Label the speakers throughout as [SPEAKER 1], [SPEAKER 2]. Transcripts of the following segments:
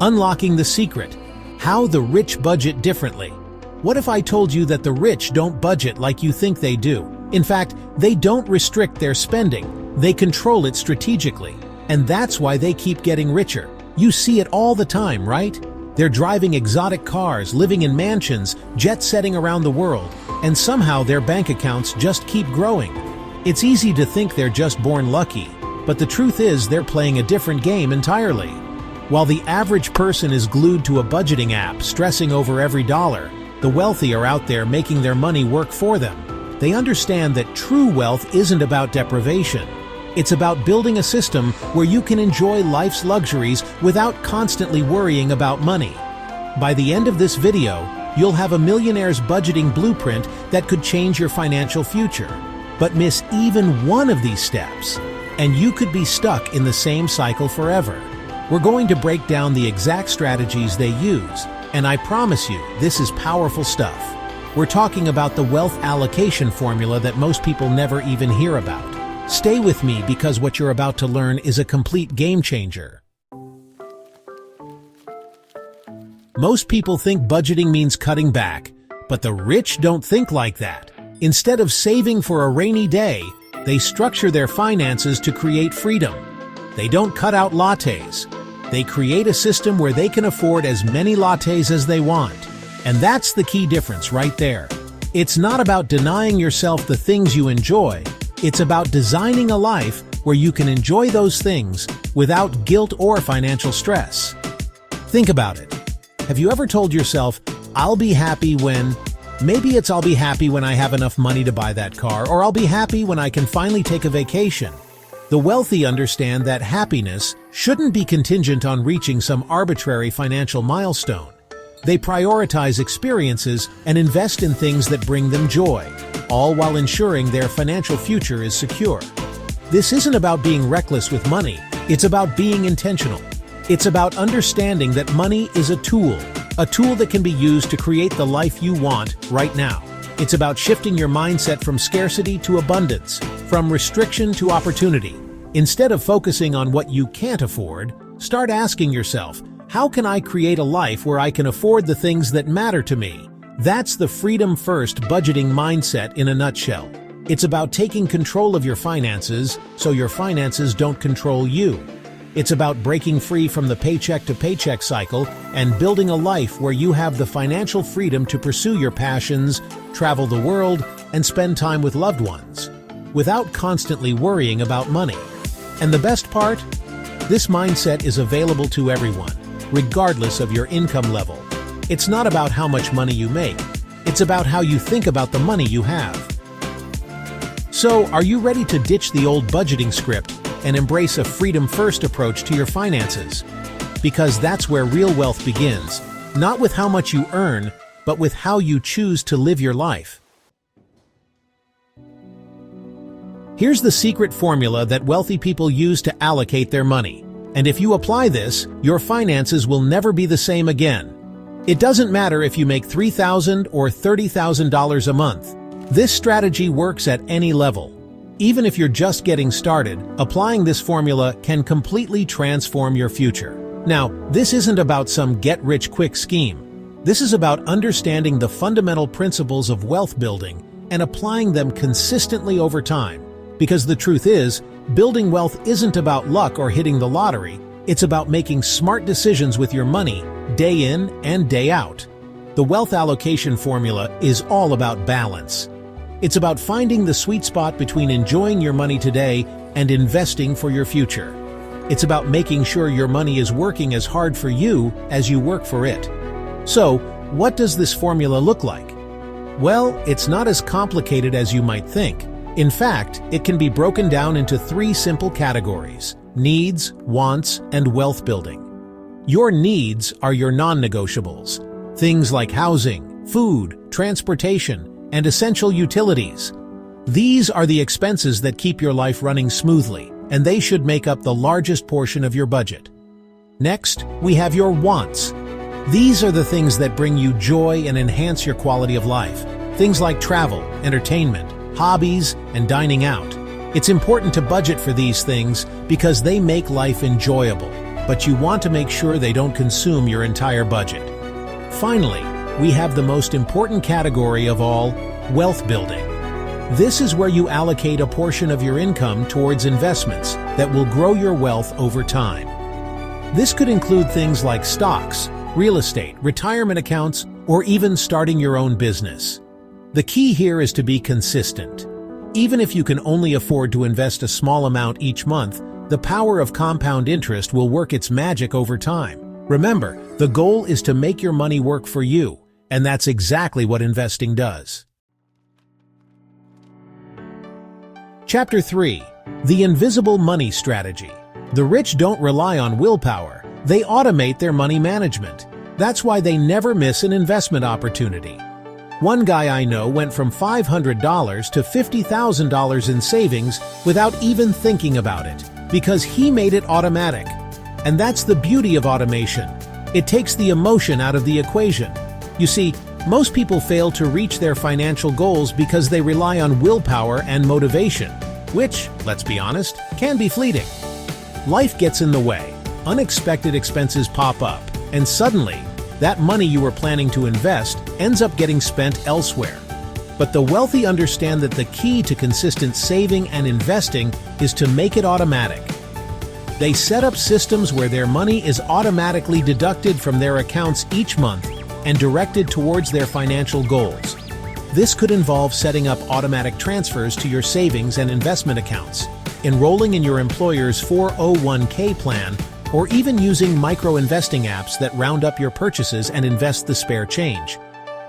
[SPEAKER 1] Unlocking the secret. How the rich budget differently. What if I told you that the rich don't budget like you think they do? In fact, they don't restrict their spending. They control it strategically. And that's why they keep getting richer. You see it all the time, right? They're driving exotic cars, living in mansions, jet-setting around the world, and somehow their bank accounts just keep growing. It's easy to think they're just born lucky, but the truth is they're playing a different game entirely. While the average person is glued to a budgeting app, stressing over every dollar, the wealthy are out there making their money work for them. They understand that true wealth isn't about deprivation. It's about building a system where you can enjoy life's luxuries without constantly worrying about money. By the end of this video, you'll have a millionaire's budgeting blueprint that could change your financial future. But miss even one of these steps, and you could be stuck in the same cycle forever. We're going to break down the exact strategies they use, and I promise you, this is powerful stuff. We're talking about the wealth allocation formula that most people never even hear about. Stay with me because what you're about to learn is a complete game changer. Most people think budgeting means cutting back, but the rich don't think like that. Instead of saving for a rainy day, they structure their finances to create freedom. They don't cut out lattes. They create a system where they can afford as many lattes as they want. And that's the key difference right there. It's not about denying yourself the things you enjoy. It's about designing a life where you can enjoy those things without guilt or financial stress. Think about it. Have you ever told yourself, I'll be happy when... Maybe it's I'll be happy when I have enough money to buy that car, or I'll be happy when I can finally take a vacation. The wealthy understand that happiness shouldn't be contingent on reaching some arbitrary financial milestone. They prioritize experiences and invest in things that bring them joy, all while ensuring their financial future is secure. This isn't about being reckless with money, it's about being intentional. It's about understanding that money is a tool that can be used to create the life you want right now. It's about shifting your mindset from scarcity to abundance, from restriction to opportunity. Instead of focusing on what you can't afford, start asking yourself, how can I create a life where I can afford the things that matter to me? That's the freedom-first budgeting mindset in a nutshell. It's about taking control of your finances so your finances don't control you. It's about breaking free from the paycheck-to-paycheck cycle and building a life where you have the financial freedom to pursue your passions, travel the world, and spend time with loved ones, without constantly worrying about money. And the best part? This mindset is available to everyone, regardless of your income level. It's not about how much money you make. It's about how you think about the money you have. So, are you ready to ditch the old budgeting script and embrace a freedom-first approach to your finances? Because that's where real wealth begins, not with how much you earn, but with how you choose to live your life. Here's the secret formula that wealthy people use to allocate their money. And if you apply this, your finances will never be the same again. It doesn't matter if you make $3,000 or $30,000 a month. This strategy works at any level. Even if you're just getting started, applying this formula can completely transform your future. Now, this isn't about some get-rich-quick scheme. This is about understanding the fundamental principles of wealth building and applying them consistently over time. Because the truth is, building wealth isn't about luck or hitting the lottery. It's about making smart decisions with your money, day in and day out. The wealth allocation formula is all about balance. It's about finding the sweet spot between enjoying your money today and investing for your future. It's about making sure your money is working as hard for you as you work for it. So, what does this formula look like? Well, it's not as complicated as you might think. In fact, it can be broken down into 3 simple categories: needs, wants, and wealth building. Your needs are your non-negotiables, things like housing, food, transportation, and essential utilities. These are the expenses that keep your life running smoothly, and they should make up the largest portion of your budget. Next, we have your wants. These are the things that bring you joy and enhance your quality of life. Things like travel, entertainment, hobbies, and dining out. It's important to budget for these things because they make life enjoyable. but you want to make sure they don't consume your entire budget. Finally, we have the most important category of all, wealth building. This is where you allocate a portion of your income towards investments that will grow your wealth over time. This could include things like stocks, real estate, retirement accounts, or even starting your own business. The key here is to be consistent. Even if you can only afford to invest a small amount each month, the power of compound interest will work its magic over time. Remember, the goal is to make your money work for you, and that's exactly what investing does. Chapter 3. The Invisible Money Strategy. The rich don't rely on willpower, they automate their money management. That's why they never miss an investment opportunity. One guy I know went from $500 to $50,000 in savings without even thinking about it, because he made it automatic. And that's the beauty of automation. It takes the emotion out of the equation. You see, most people fail to reach their financial goals because they rely on willpower and motivation, which, let's be honest, can be fleeting. Life gets in the way, unexpected expenses pop up, and suddenly, that money you were planning to invest ends up getting spent elsewhere. But the wealthy understand that the key to consistent saving and investing is to make it automatic. They set up systems where their money is automatically deducted from their accounts each month and directed towards their financial goals. This could involve setting up automatic transfers to your savings and investment accounts, enrolling in your employer's 401k plan, or even using micro-investing apps that round up your purchases and invest the spare change.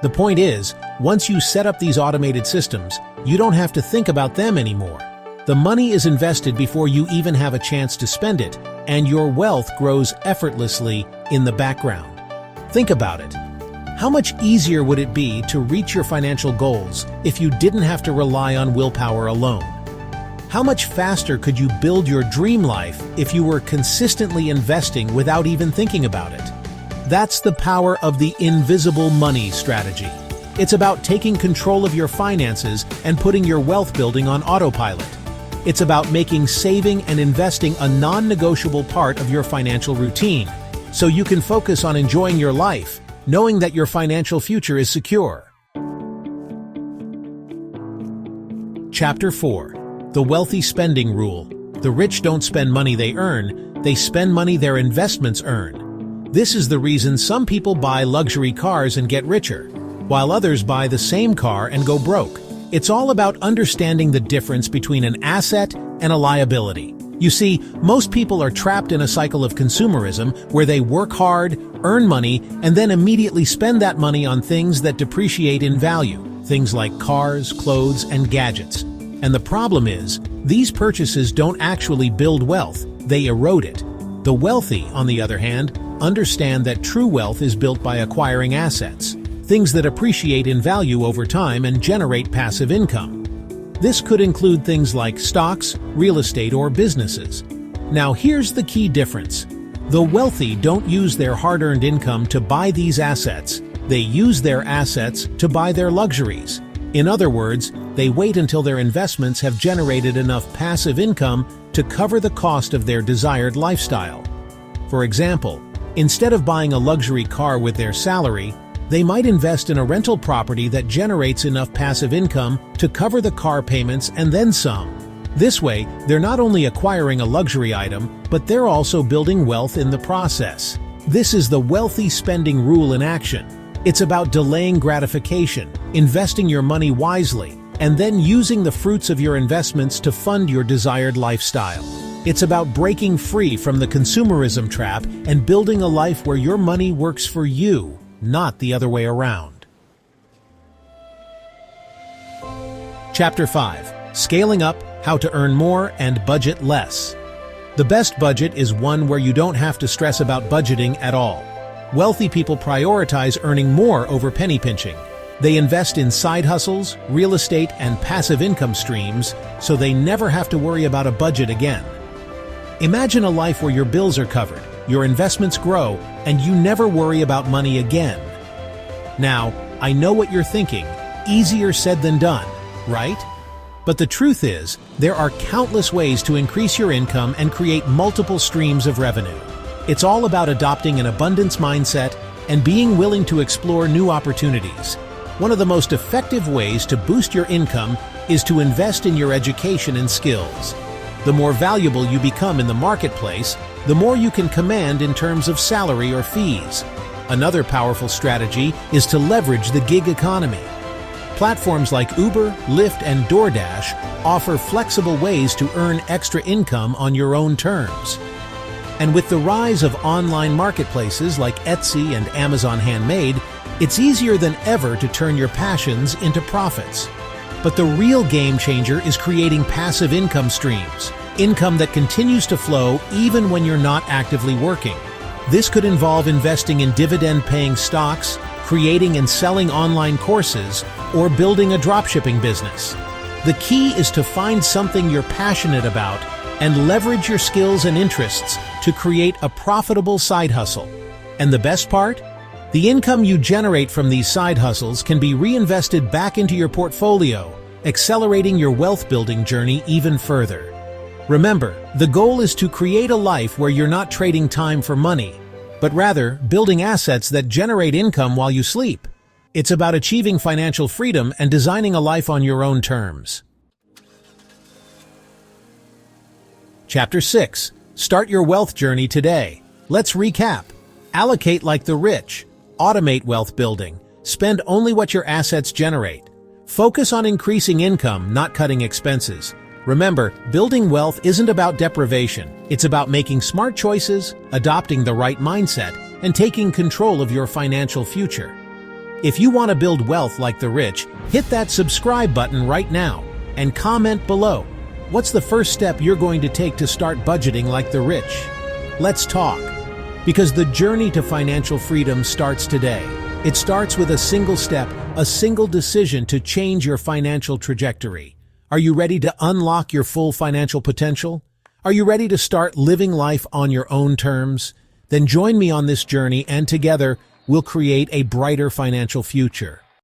[SPEAKER 1] The point is, once you set up these automated systems, you don't have to think about them anymore. The money is invested before you even have a chance to spend it, and your wealth grows effortlessly in the background. Think about it. How much easier would it be to reach your financial goals if you didn't have to rely on willpower alone? How much faster could you build your dream life if you were consistently investing without even thinking about it? That's the power of the invisible money strategy. It's about taking control of your finances and putting your wealth building on autopilot. It's about making saving and investing a non-negotiable part of your financial routine, so you can focus on enjoying your life, knowing that your financial future is secure. Chapter 4. The Wealthy Spending Rule. The rich don't spend money they earn, they spend money their investments earn. This is the reason some people buy luxury cars and get richer, while others buy the same car and go broke. It's all about understanding the difference between an asset and a liability. You see, most people are trapped in a cycle of consumerism where they work hard, earn money, and then immediately spend that money on things that depreciate in value, things like cars, clothes, and gadgets. And the problem is, these purchases don't actually build wealth, they erode it. The wealthy, on the other hand, understand that true wealth is built by acquiring assets, things that appreciate in value over time and generate passive income. This could include things like stocks, real estate, or businesses. Now here's the key difference. The wealthy don't use their hard-earned income to buy these assets, they use their assets to buy their luxuries. In other words, they wait until their investments have generated enough passive income to cover the cost of their desired lifestyle. For example, instead of buying a luxury car with their salary, they might invest in a rental property that generates enough passive income to cover the car payments and then some. This way, they're not only acquiring a luxury item, but they're also building wealth in the process. This is the wealthy spending rule in action. It's about delaying gratification, investing your money wisely, and then using the fruits of your investments to fund your desired lifestyle. It's about breaking free from the consumerism trap and building a life where your money works for you, not the other way around. Chapter 5. Scaling Up, How to Earn More and Budget Less. The best budget is one where you don't have to stress about budgeting at all. Wealthy people prioritize earning more over penny pinching. They invest in side hustles, real estate, and passive income streams, so they never have to worry about a budget again. Imagine a life where your bills are covered, your investments grow, and you never worry about money again. Now, I know what you're thinking, easier said than done, right? But the truth is, there are countless ways to increase your income and create multiple streams of revenue. It's all about adopting an abundance mindset and being willing to explore new opportunities. One of the most effective ways to boost your income is to invest in your education and skills. The more valuable you become in the marketplace, the more you can command in terms of salary or fees. Another powerful strategy is to leverage the gig economy. Platforms like Uber, Lyft, and DoorDash offer flexible ways to earn extra income on your own terms. And with the rise of online marketplaces like Etsy and Amazon Handmade, it's easier than ever to turn your passions into profits. But the real game changer is creating passive income streams, income that continues to flow even when you're not actively working. This could involve investing in dividend-paying stocks, creating and selling online courses, or building a dropshipping business. The key is to find something you're passionate about and leverage your skills and interests to create a profitable side hustle. And the best part? The income you generate from these side hustles can be reinvested back into your portfolio, accelerating your wealth-building journey even further. Remember, the goal is to create a life where you're not trading time for money, but rather building assets that generate income while you sleep. It's about achieving financial freedom and designing a life on your own terms. Chapter 6. Start your wealth journey today. Let's recap. Allocate like the rich. Automate wealth building. Spend only what your assets generate. Focus on increasing income, not cutting expenses. Remember, building wealth isn't about deprivation. It's about making smart choices, adopting the right mindset, and taking control of your financial future. If you want to build wealth like the rich, hit that subscribe button right now and comment below. What's the first step you're going to take to start budgeting like the rich? Let's talk. Because the journey to financial freedom starts today. It starts with a single step, a single decision to change your financial trajectory. Are you ready to unlock your full financial potential? Are you ready to start living life on your own terms? Then join me on this journey and together we'll create a brighter financial future.